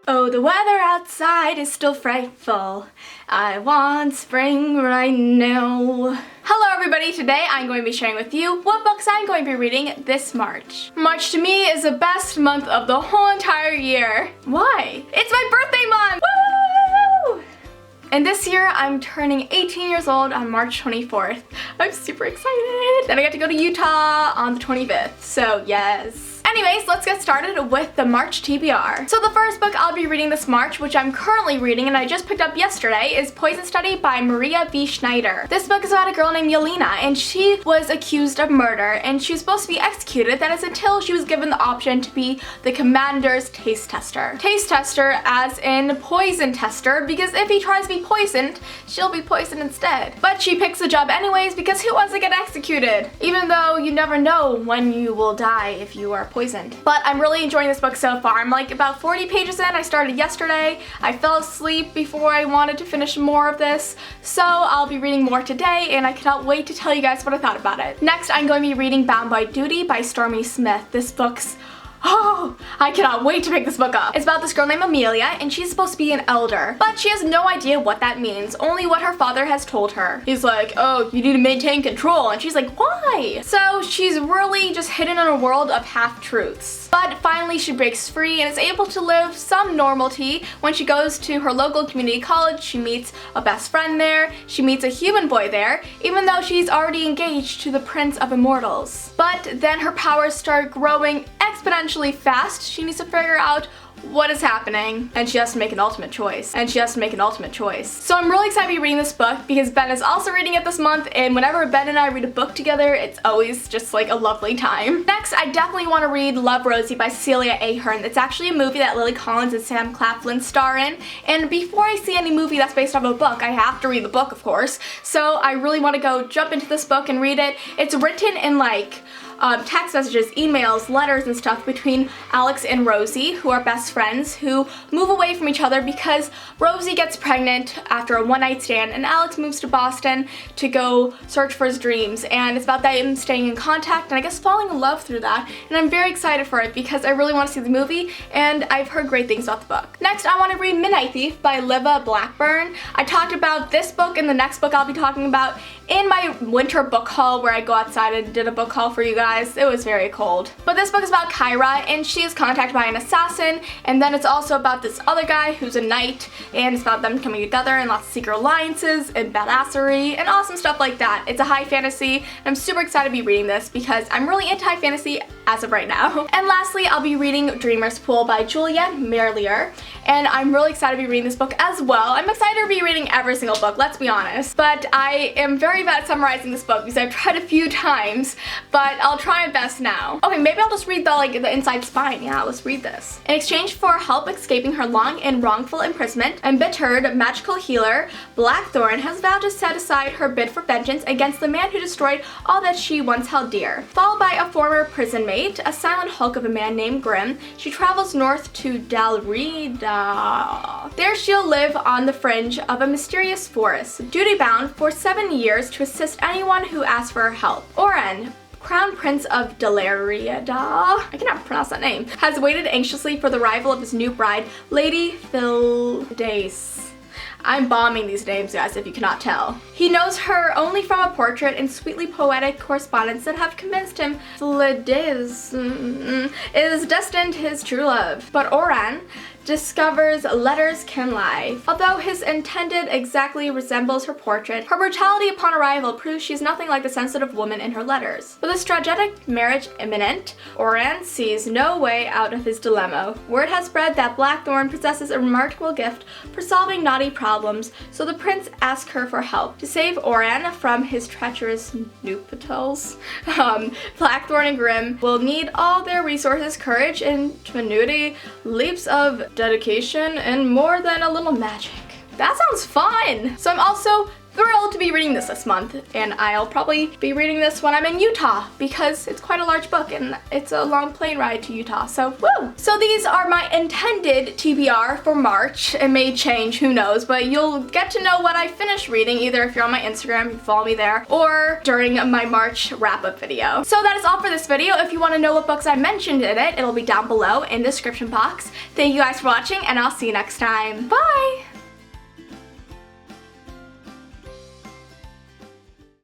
Oh, the weather outside is still frightful. I want spring right now. Hello everybody, today I'm going to be sharing with you what books I'm going to be reading this March. March to me is the best month of the whole entire year. Why? It's my birthday month! Woo! And this year I'm turning 18 years old on March 24th. I'm super excited! And I get to go to Utah on the 25th, so yes. Anyways, let's get started with the March TBR. So the first book I'll be reading this March, which I'm currently reading and I just picked up yesterday, is Poison Study by Maria V. Schneider. This book is about a girl named Yelena, and she was accused of murder, and she was supposed to be executed. That is until she was given the option to be the commander's taste tester. Taste tester as in poison tester, because if he tries to be poisoned, she'll be poisoned instead. But she picks the job anyways because who wants to get executed? Even though you never know when you will die if you are poisoned. But I'm really enjoying this book so far. I'm like about 40 pages in. I started yesterday. I fell asleep before I wanted to finish more of this. So I'll be reading more today and I cannot wait to tell you guys what I thought about it. Next, I'm going to be reading Bound by Duty by Stormy Smith. This book's I cannot wait to pick this book up. It's about this girl named Amelia, and she's supposed to be an elder, but she has no idea what that means, only what her father has told her. He's like, oh, you need to maintain control, and she's like, why? So she's really just hidden in a world of half-truths. But finally she breaks free and is able to live some normality. When she goes to her local community college, she meets a best friend there, she meets a human boy there, even though she's already engaged to the Prince of Immortals. But then her powers start growing exponentially fast. She needs to figure out what is happening, and she has to make an ultimate choice. So I'm really excited to be reading this book because Ben is also reading it this month, and whenever Ben and I read a book together, it's always just like a lovely time. Next, I definitely want to read Love, Rosie by Celia Ahern. It's actually a movie that Lily Collins and Sam Claflin star in, and before I see any movie that's based off a book, I have to read the book, of course. So I really want to go jump into this book and read it. It's written in like text messages, emails, letters, and stuff between Alex and Rosie, who are best friends, who move away from each other because Rosie gets pregnant after a one-night stand and Alex moves to Boston to go search for his dreams, and it's about them staying in contact and I guess falling in love through that, and I'm very excited for it because I really want to see the movie and I've heard great things about the book. Next, I want to read Midnight Thief by Liva Blackburn. I talked about this book and the next book I'll be talking about in my winter book haul where I go outside and did a book haul for you guys. It was very cold. But this book is about Kyra, and she is contacted by an assassin, and then it's also about this other guy who's a knight, and it's about them coming together and lots of secret alliances and badassery and awesome stuff like that. It's a high fantasy, and I'm super excited to be reading this because I'm really into high fantasy as of right now. And lastly, I'll be reading Dreamer's Pool by Juliette Merlier, and I'm really excited to be reading this book as well. I'm excited to be reading every single book, let's be honest, but I am very bad at summarizing this book because I've tried a few times, but I'll try my best now. Okay, maybe I'll just read the inside spine. Yeah, let's read this. In exchange for help escaping her long and wrongful imprisonment, embittered magical healer Blackthorn has vowed to set aside her bid for vengeance against the man who destroyed all that she once held dear. Followed by a former prison mate, a silent hulk of a man named Grimm, she travels north to Dalrida. There she'll live on the fringe of a mysterious forest, duty-bound for 7 years to assist anyone who asks for her help. Oren, Crown Prince of Dalariada, I cannot pronounce that name, has waited anxiously for the arrival of his new bride, Lady Fildace. I'm bombing these names, guys, if you cannot tell. He knows her only from a portrait and sweetly poetic correspondence that have convinced him Fildace is destined his true love. But Oran discovers letters can lie. Although his intended exactly resembles her portrait, her brutality upon arrival proves she's nothing like the sensitive woman in her letters. With this tragic marriage imminent, Oran sees no way out of his dilemma. Word has spread that Blackthorn possesses a remarkable gift for solving knotty problems, so the prince asks her for help. To save Oran from his treacherous nuptials, Blackthorn and Grimm will need all their resources, courage, ingenuity, leaps of dedication, and more than a little magic. That sounds fun! So I'm also thrilled to be reading this month, and I'll probably be reading this when I'm in Utah because it's quite a large book and it's a long plane ride to Utah, so woo! So these are my intended TBR for March. It may change, who knows, but you'll get to know what I finished reading either if you're on my Instagram, you follow me there, or during my March wrap-up video. So that is all for this video. If you want to know what books I mentioned in it, it'll be down below in the description box. Thank you guys for watching, and I'll see you next time. Bye!